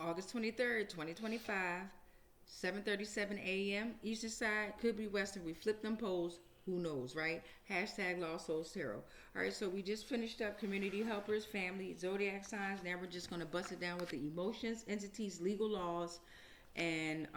August 23rd, 2025, 7:37 a.m. Eastern side, could be Western. We flip them polls. Who knows, right? Hashtag Lost Souls Tarot. All right, so we just finished up community helpers, family, zodiac signs. Now we're just going to bust it down with the emotions, entities, legal laws, and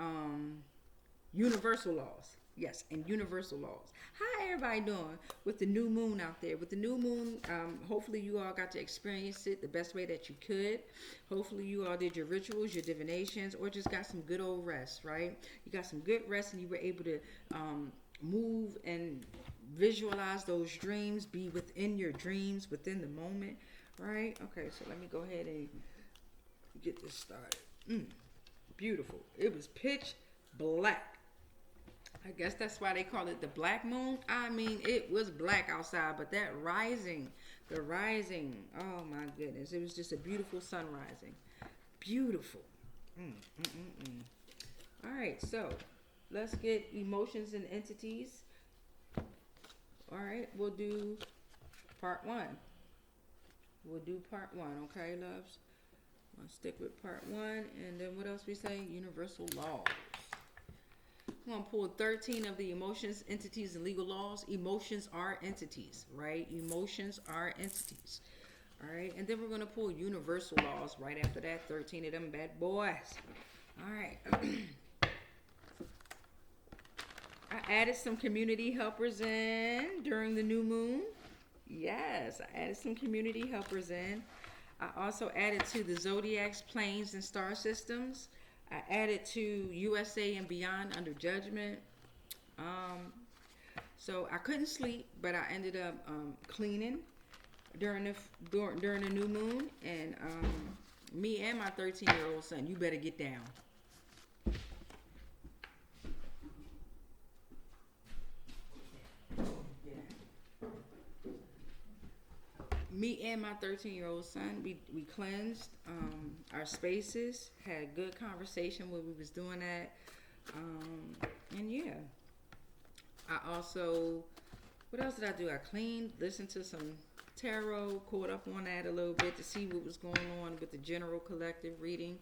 universal laws. Yes, and universal laws. How everybody doing with the new moon out there? With the new moon, hopefully you all got to experience it the best way that you could. Hopefully you all did your rituals, your divinations, or just got some good old rest, right? You got some good rest and you were able to move and visualize those dreams, be within your dreams, within the moment, right? Okay, so let me go ahead and get this started. Beautiful. It was pitch black. I guess that's why they call it the black moon. I mean, it was black outside, but that rising, the rising, oh my goodness. It was just a beautiful sun rising. Beautiful. All right, so let's get emotions and entities. All right, we'll do part one. Okay, loves? I'll stick with part one, and then what else we say? Universal laws. I'm going to pull 13 of the emotions, entities, and legal laws. Emotions are entities, right? Emotions are entities. All right, and then we're going to pull universal laws right after that. 13 of them bad boys. All right. I added some community helpers in during the new moon. Yes, I added some community helpers in. I also added to the zodiacs, planes, and star systems. I added to USA and Beyond under judgment. So I couldn't sleep, but I ended up cleaning during the new moon. And me and my 13-year-old son, you better get down. Me and my 13-year-old son, we cleansed our spaces, had good conversation when we was doing that, and yeah. I also, what else did I do? I cleaned, listened to some tarot, caught up on that a little bit to see what was going on with the general collective readings.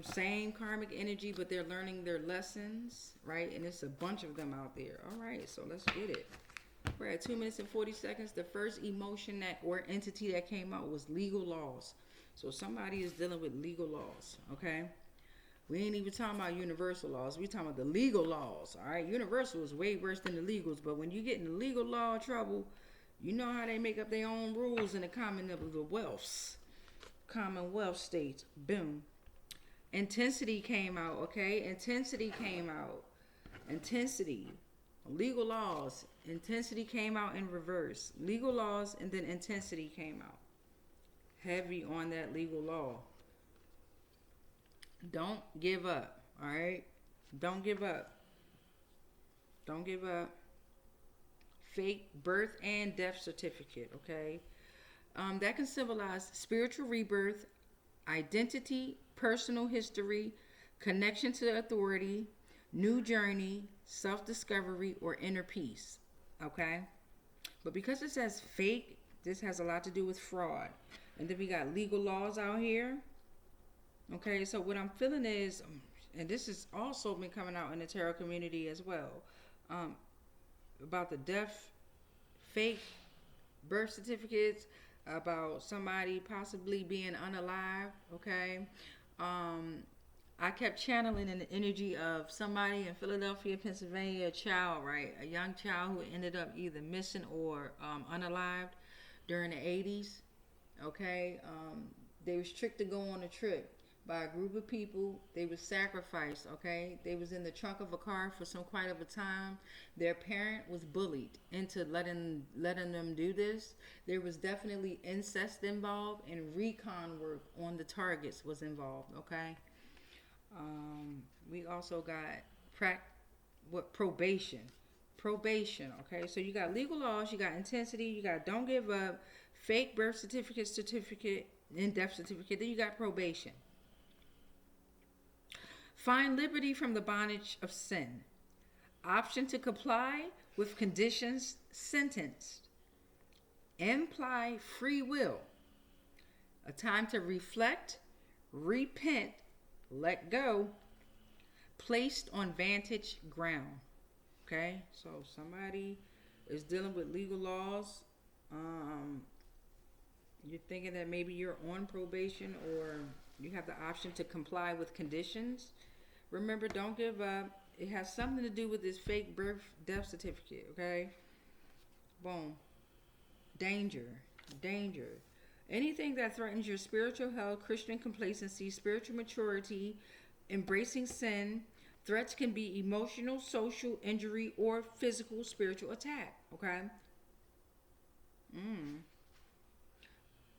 Same karmic energy, but they're learning their lessons, right? And it's a bunch of them out there. All right, so let's get it. We're at 2 minutes and 40 seconds. The first emotion that or entity that came out was legal laws. So somebody is dealing with legal laws, okay? We ain't even talking about universal laws. We talking about the legal laws, all right? Universal is way worse than the legals, but when you get in the legal law trouble, you know how they make up their own rules in the Commonwealth states. Boom. Intensity came out, okay? Intensity came out. Intensity. Legal laws. Intensity came out in reverse. Legal laws and then intensity came out. Heavy on that legal law. Don't give up, all right? Don't give up. Don't give up. Fake birth and death certificate, okay? That can symbolize spiritual rebirth, identity, personal history, connection to authority, new journey, self-discovery, or inner peace, okay? But because it says fake, this has a lot to do with fraud. And then we got legal laws out here. Okay, so what I'm feeling is, and this has also been coming out in the tarot community as well, about the death, fake birth certificates, about somebody possibly being unalive, okay? I kept channeling in the energy of somebody in Philadelphia, Pennsylvania, a child, right? A young child who ended up either missing or unalived during the 80s, okay? They was tricked to go on a trip by a group of people. They was sacrificed, okay? They was in the trunk of a car for quite of a time. Their parent was bullied into letting them do this. There was definitely incest involved, and recon work on the targets was involved, okay? We also got probation, okay? So you got legal laws, you got intensity, you got don't give up, fake birth certificate, and death certificate. Then you got probation. Find liberty from the bondage of sin. Option to comply with conditions sentenced. Imply free will. A time to reflect, repent, let go, placed on vantage ground. Okay, so somebody is dealing with legal laws. Um, you're thinking that maybe you're on probation or you have the option to comply with conditions. Remember, don't give up. It has something to do with this fake birth death certificate, okay? Boom. Danger. Danger. Anything that threatens your spiritual health, Christian complacency, spiritual maturity, embracing sin. Threats can be emotional, social, injury, or physical, spiritual attack, okay? Mm.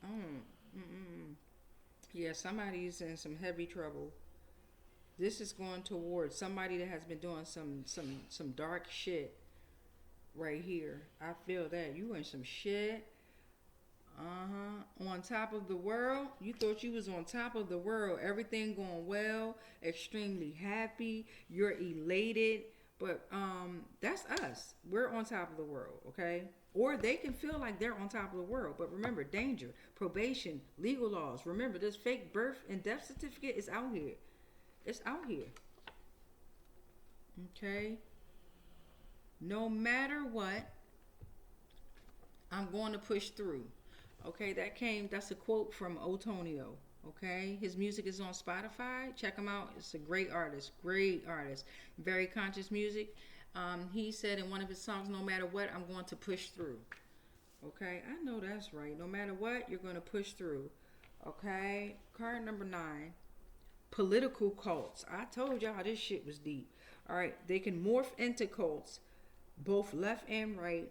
Mm. Mm-mm. Yeah, somebody's in some heavy trouble. This is going towards somebody that has been doing some dark shit right here. I feel that you in some shit. On top of the world. You thought you was on top of the world. Everything going well. Extremely happy. You're elated. But that's us. We're on top of the world, okay? Or they can feel like they're on top of the world. But remember, danger, probation, legal laws. Remember, this fake birth and death certificate is out here. It's out here. Okay? No matter what, I'm going to push through. Okay, that's a quote from Otonio. Okay, his music is on Spotify. Check him out. It's a great artist. Great artist. Very conscious music. He said in one of his songs, no matter what, I'm going to push through. Okay, I know that's right. No matter what, you're going to push through. Okay, card number 9. Political cults. I told y'all this shit was deep. All right, they can morph into cults, both left and right.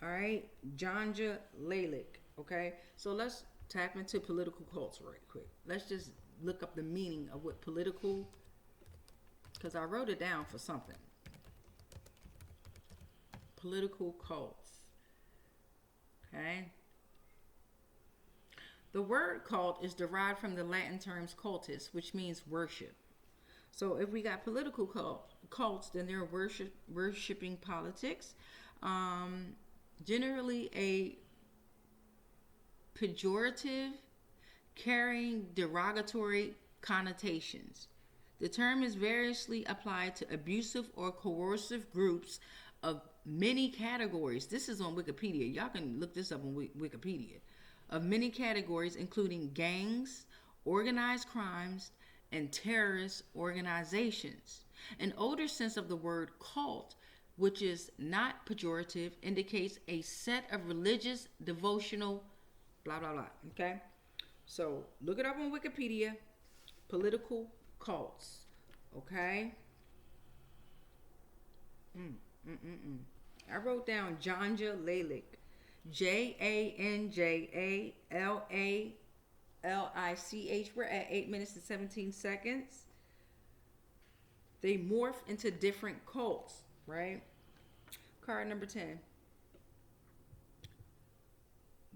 All right, Janja Lalick. Okay, so let's tap into political cults right quick. Let's just look up the meaning of what political, because I wrote it down for something. Political cults. Okay. The word cult is derived from the Latin terms cultus, which means worship. So if we got political cults, then they're worshiping politics. Generally a pejorative carrying derogatory connotations. The term is variously applied to abusive or coercive groups of many categories. This is on Wikipedia. Y'all can look this up on Wikipedia. Of many categories, including gangs, organized crimes, and terrorist organizations. An older sense of the word cult, which is not pejorative, indicates a set of religious, devotional, blah, blah, blah. Okay? So, look it up on Wikipedia. Political cults. Okay? I wrote down Janja Lalick. Janjalalich. We're at 8 minutes and 17 seconds. They morph into different cults, right? Card number 10.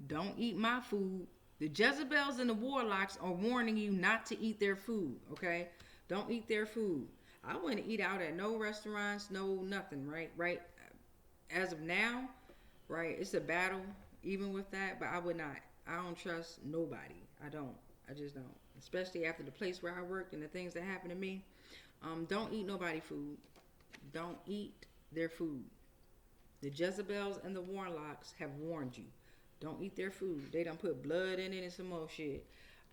Don't eat my food. The Jezebels and the warlocks are warning you not to eat their food, okay? Don't eat their food. I wouldn't eat out at no restaurants, no nothing, right? Right? As of now, right, it's a battle even with that, but I would not. I don't trust nobody. I don't. I just don't. Especially after the place where I work and the things that happen to me. Don't eat nobody food. Don't eat their food. The Jezebels and the warlocks have warned you. Don't eat their food. They done put blood in it and some more shit.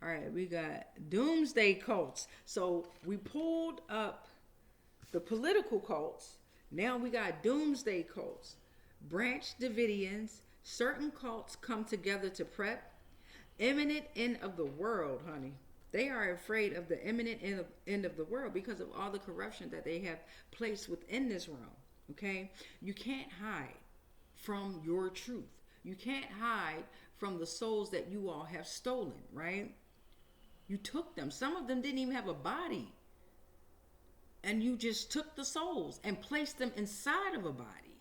All right, we got doomsday cults. So we pulled up the political cults. Now we got doomsday cults. Branch Davidians. Certain cults come together to prep. Imminent end of the world, honey. They are afraid of the imminent end of the world because of all the corruption that they have placed within this realm. Okay? You can't hide from your truth. You can't hide from the souls that you all have stolen, right? You took them. Some of them didn't even have a body. And you just took the souls and placed them inside of a body.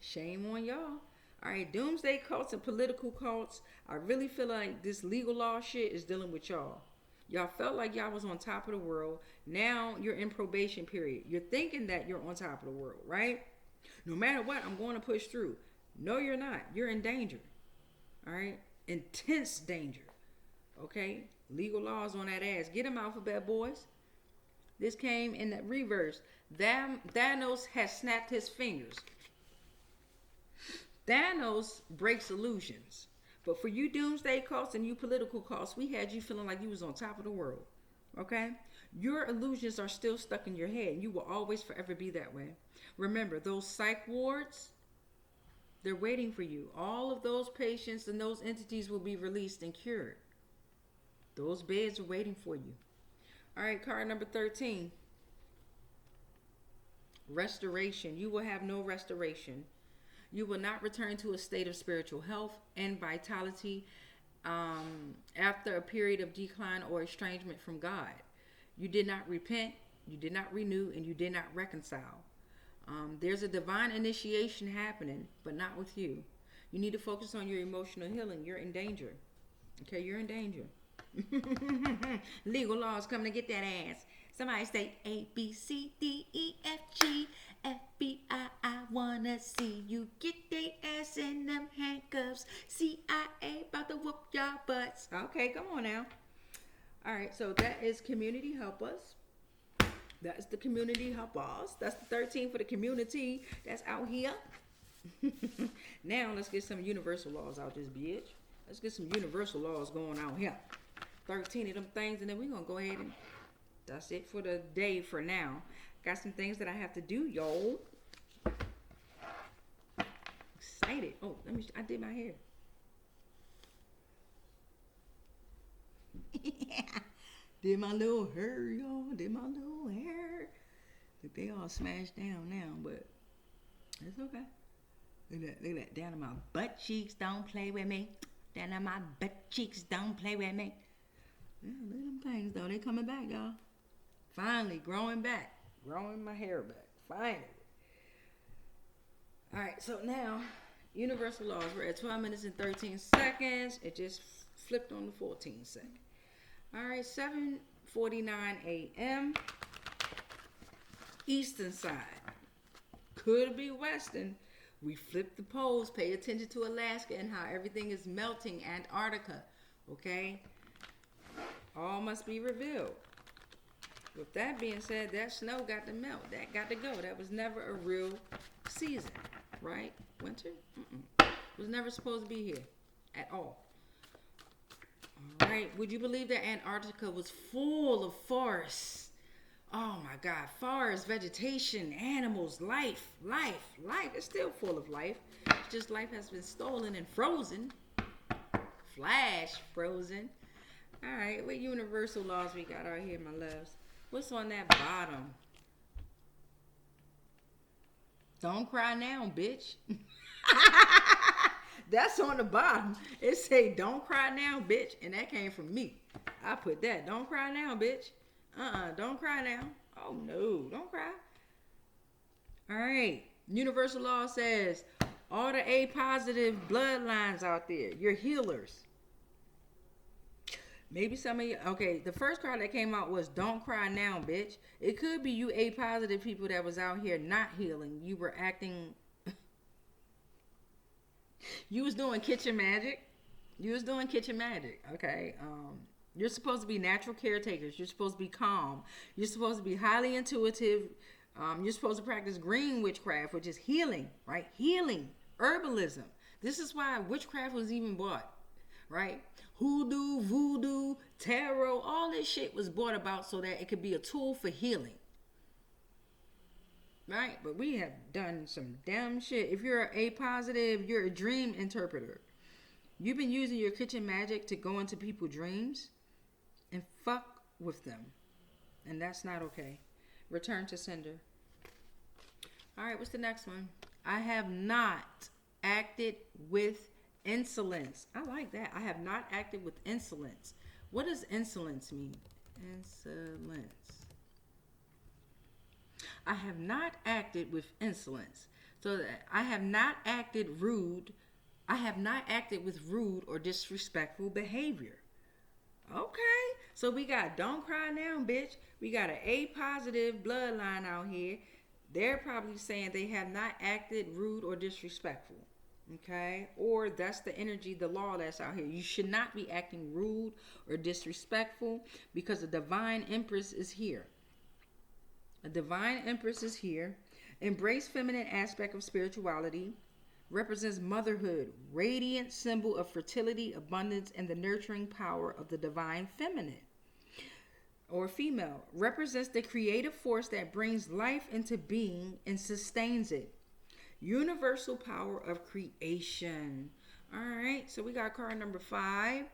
Shame on y'all. All right, doomsday cults and political cults. I really feel like this legal law shit is dealing with y'all. Y'all felt like y'all was on top of the world. Now you're in probation period. You're thinking that you're on top of the world, right? No matter what, I'm going to push through. No, you're not. You're in danger. All right? Intense danger. Okay? Legal laws on that ass. Get them, alphabet boys. This came in the reverse. Thanos has snapped his fingers. Thanos breaks illusions. But for you doomsday cults and you political cults, we had you feeling like you was on top of the world. Okay? Your illusions are still stuck in your head. You will always forever be that way. Remember, those psych wards, they're waiting for you. All of those patients and those entities will be released and cured. Those beds are waiting for you. All right, card number 13. Restoration. You will have no restoration. You will not return to a state of spiritual health and vitality after a period of decline or estrangement from God. You did not repent, you did not renew, and you did not reconcile. There's a divine initiation happening, but not with you. You need to focus on your emotional healing. You're in danger. Okay, you're in danger. Legal laws coming to get that ass. Somebody say A, B, C, D, E, F, G, F, B, I wanna see you get they ass in them handcuffs. CIA about to whoop y'all butts. Okay, come on now. All right, so that is community help us. That's the community help us. That's the 13 for the community that's out here. Now let's get some universal laws out this bitch. Let's get some universal laws going out here. 13 of them things, and then we're gonna go ahead and that's it for the day for now. Got some things that I have to do, y'all. Excited. Oh, I did my hair. Did my little hair, y'all. Did my little hair. Look, they all smashed down now, but it's okay. Look at that. Down to my butt cheeks, don't play with me. Down to my butt cheeks, don't play with me. Yeah, look at them things, though. They coming back, y'all. Finally, growing back. Growing my hair back. Finally. All right, so now, universal laws. We're at 12 minutes and 13 seconds. It just flipped on the 14 second. All right, 7:49 a.m. Eastern side. Could be Western. We flipped the poles. Pay attention to Alaska and how everything is melting. Antarctica. Okay? All must be revealed. With that being said, that snow got to melt. That got to go. That was never a real season, right? Winter? Was never supposed to be here at all. All right. Would you believe that Antarctica was full of forests? Oh my God. Forests, vegetation, animals, life. It's still full of life. It's just life has been stolen and frozen. Flash frozen. All right. What universal laws we got out here, my loves? What's on that bottom? Don't cry now, bitch. That's on the bottom. It say, don't cry now, bitch. And that came from me. I put that. Don't cry now, bitch. Don't cry now. Oh, no. Don't cry. All right. Universal law says, all the A positive bloodlines out there, you're healers. Maybe some of you, okay, the first card that came out was don't cry now, bitch. It could be you A positive people that was out here not healing. You were acting, you was doing kitchen magic. Okay? You're supposed to be natural caretakers. You're supposed to be calm. You're supposed to be highly intuitive. You're supposed to practice green witchcraft, which is healing, right? Healing, herbalism. This is why witchcraft was even bought, right? Hoodoo, voodoo, tarot, all this shit was brought about so that it could be a tool for healing. Right? But we have done some damn shit. If you're A positive, you're a dream interpreter. You've been using your kitchen magic to go into people's dreams and fuck with them. And that's not okay. Return to sender. All right, what's the next one? I have not acted with insolence. I like that. I have not acted with insolence. What does insolence mean? Insolence. I have not acted with insolence. So I have not acted rude. I have not acted with rude or disrespectful behavior. Okay. So we got don't cry now, bitch. We got an A positive bloodline out here. They're probably saying they have not acted rude or disrespectful. Okay, or that's the energy, the law that's out here. You should not be acting rude or disrespectful because the divine empress is here. A divine empress is here. Embrace feminine aspect of spirituality. Represents motherhood, radiant symbol of fertility, abundance, and the nurturing power of the divine feminine or female. Represents the creative force that brings life into being and sustains it. Universal power of creation. All right, so we got card number 5.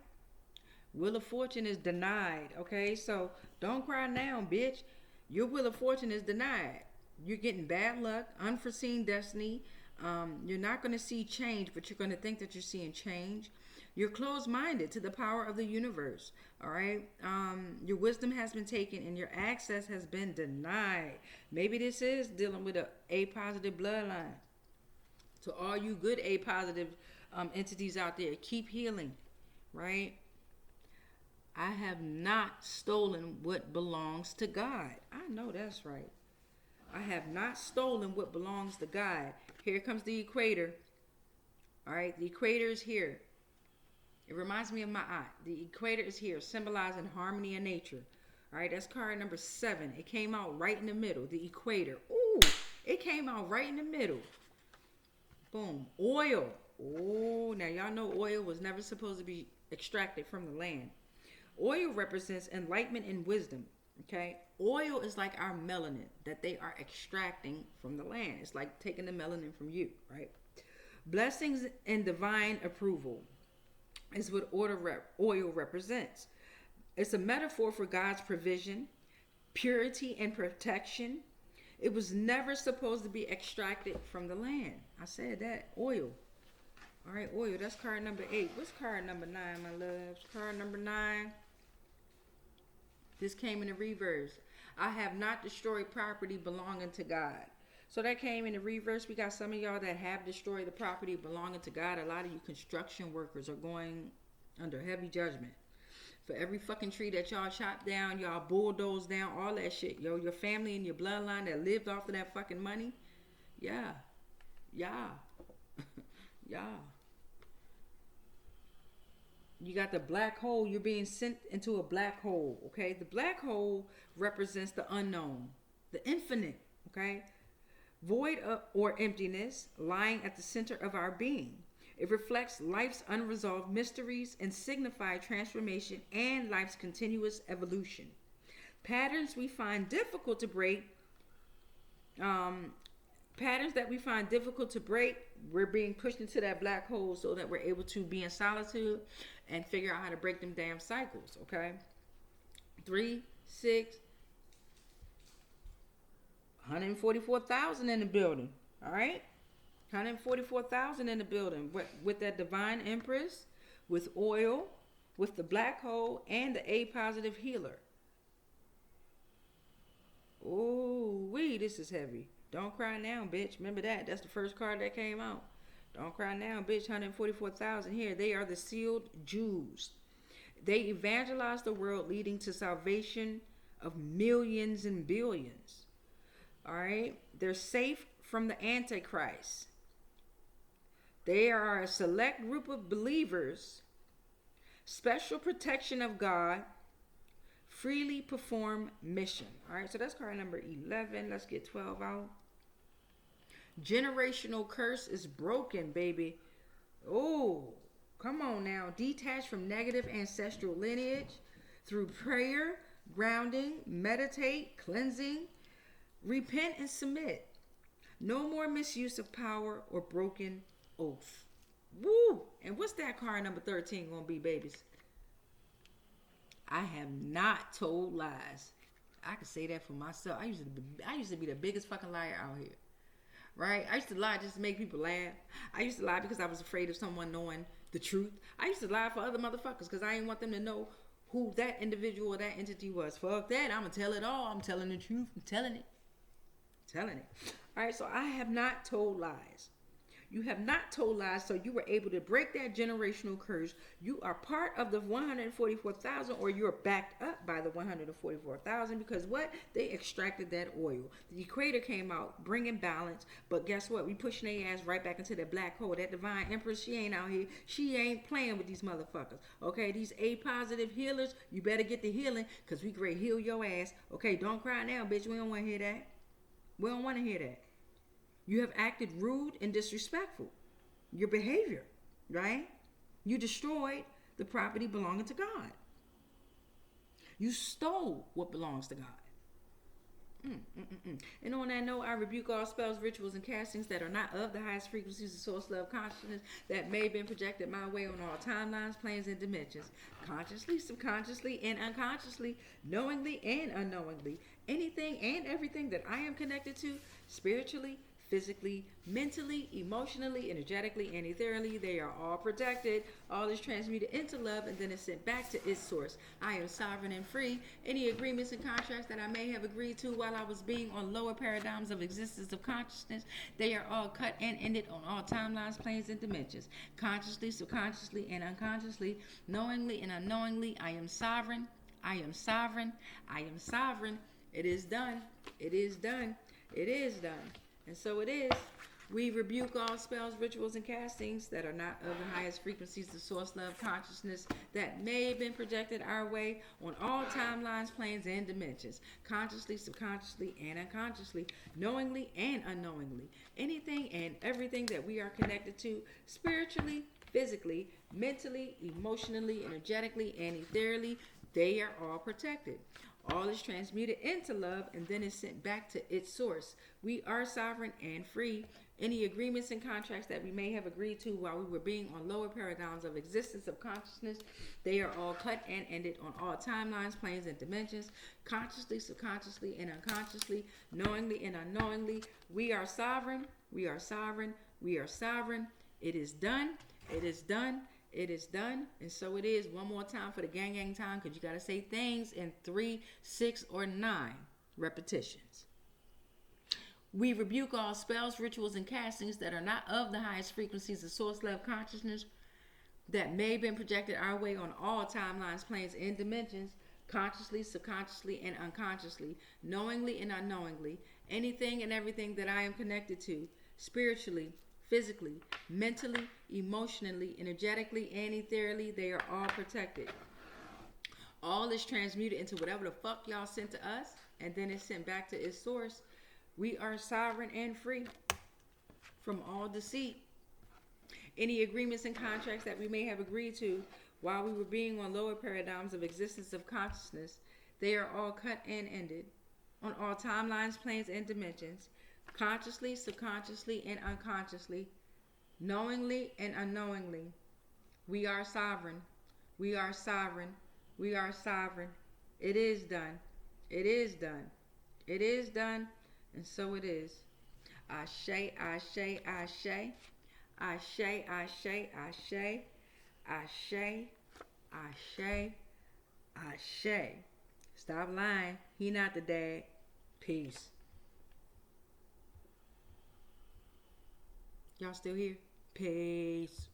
Wheel of Fortune is denied. Okay, so don't cry now, bitch. Your Wheel of Fortune is denied. You're getting bad luck, unforeseen destiny. You're not going to see change, but you're going to think that you're seeing change. You're closed-minded to the power of the universe. All right. Your wisdom has been taken and your access has been denied. Maybe this is dealing with A positive bloodline. To all you good A positive entities out there, keep healing. Right. I have not stolen what belongs to God. I know that's right. I have not stolen what belongs to God. Here comes the equator. All right, the equator is here. It reminds me of my aunt. The equator is here, symbolizing harmony in nature. All right, that's card number 7. It came out right in the middle, the equator. Ooh, it came out right in the middle. Boom, oil. Oh, now y'all know oil was never supposed to be extracted from the land. Oil represents enlightenment and wisdom. Okay, oil is like our melanin that they are extracting from the land. It's like taking the melanin from you, right? Blessings and divine approval is what oil represents. It's a metaphor for God's provision, purity, and protection. It was never supposed to be extracted from the land. I said that. Oil. All right, oil. That's card number 8. What's card number 9, my loves? Card number 9. This came in the reverse. I have not destroyed property belonging to God. So that came in the reverse. We got some of y'all that have destroyed the property belonging to God. A lot of you construction workers are going under heavy judgment. For every fucking tree that y'all chopped down, y'all bulldozed down, all that shit. Yo, your family and your bloodline that lived off of that fucking money. Yeah. Yeah. Yeah. You got the black hole. You're being sent into a black hole, okay? The black hole represents the unknown, the infinite, okay? Void or emptiness lying at the center of our being. It reflects life's unresolved mysteries and signifies transformation and life's continuous evolution. Patterns we find difficult to break, patterns that we find difficult to break, we're being pushed into that black hole so that we're able to be in solitude and figure out how to break them damn cycles, okay? 3, 6, 144,000 in the building, all right? 144,000 in the building with that divine empress, with oil, with the black hole, and the A positive healer. Ooh, this is heavy. Don't cry now, bitch. Remember that. That's the first card that came out. Don't cry now, bitch. 144,000 here. They are the sealed Jews. They evangelize the world, leading to salvation of millions and billions. All right? They're safe from the Antichrist. They are a select group of believers, special protection of God, freely perform mission. All right, so that's card number 11. Let's get 12 out. Generational curse is broken, baby. Oh, come on now. Detach from negative ancestral lineage through prayer, grounding, meditate, cleansing, repent and submit. No more misuse of power or broken oath. Woo! And what's that card number 13 gonna be, babies? I have not told lies. I can say that for myself. I used to be the biggest fucking liar out here. Right? I used to lie just to make people laugh. I used to lie because I was afraid of someone knowing the truth. I used to lie for other motherfuckers because I didn't want them to know who that individual or that entity was. Fuck that. I'm going to tell it all. I'm telling the truth. I'm telling it. All right, so I have not told lies. You have not told lies, so you were able to break that generational curse. You are part of the 144,000, or you're backed up by the 144,000, because what? They extracted that oil. The equator came out, bringing balance, but guess what? We pushing their ass right back into that black hole. That divine empress, she ain't out here. She ain't playing with these motherfuckers. Okay, these A positive healers, you better get the healing, because we great heal your ass. Okay, don't cry now, bitch. We don't want to hear that. We don't want to hear that. You have acted rude and disrespectful. Your behavior, right? You destroyed the property belonging to God. You stole what belongs to God. And on that note, I rebuke all spells, rituals, and castings that are not of the highest frequencies of source love consciousness that may have been projected my way on all timelines, planes, and dimensions, consciously, subconsciously, and unconsciously, knowingly and unknowingly. Anything and everything that I am connected to, spiritually, physically, mentally, emotionally, energetically, and ethereally, they are all protected. All is transmuted into love, and then is sent back to its source. I am sovereign and free. Any agreements and contracts that I may have agreed to while I was being on lower paradigms of existence of consciousness, they are all cut and ended on all timelines, planes, and dimensions. Consciously, subconsciously, and unconsciously, knowingly and unknowingly, I am sovereign. I am sovereign. I am sovereign. It is done. It is done. It is done. And so it is. We rebuke all spells, rituals, and castings that are not of the highest frequencies of source love consciousness that may have been projected our way on all timelines, planes, and dimensions, consciously, subconsciously, and unconsciously, knowingly and unknowingly. Anything and everything that we are connected to, spiritually, physically, mentally, emotionally, energetically, and ethereally, they are all protected. All is transmuted into love, and then is sent back to its source. We are sovereign and free. Any agreements and contracts that we may have agreed to while we were being on lower paradigms of existence of consciousness, they are all cut and ended on all timelines, planes, and dimensions, consciously, subconsciously, and unconsciously, knowingly and unknowingly. We are sovereign. We are sovereign. We are sovereign. It is done. It is done. It is done, and so it is. One more time for the gang time, because you got to say things in 3, 6, or 9 repetitions. We rebuke all spells, rituals, and castings that are not of the highest frequencies of source love consciousness that may have been projected our way on all timelines, planes, and dimensions, consciously, subconsciously, and unconsciously, knowingly and unknowingly. Anything and everything that I am connected to, spiritually, physically, mentally, emotionally, energetically, and ethereally, they are all protected. All is transmuted into whatever the fuck y'all sent to us, and then it's sent back to its source. We are sovereign and free from all deceit. Any agreements and contracts that we may have agreed to while we were being on lower paradigms of existence of consciousness, they are all cut and ended on all timelines, planes, and dimensions, consciously, subconsciously, and unconsciously, knowingly and unknowingly. We are sovereign. We are sovereign. We are sovereign. It is done. It is done. It is done, and so it is. Ashe, ashe, ashe. Ashe, ashe, ashe. Ashe, ashe, ashe. Stop lying. He not the dad. Peace. Y'all still here? Peace.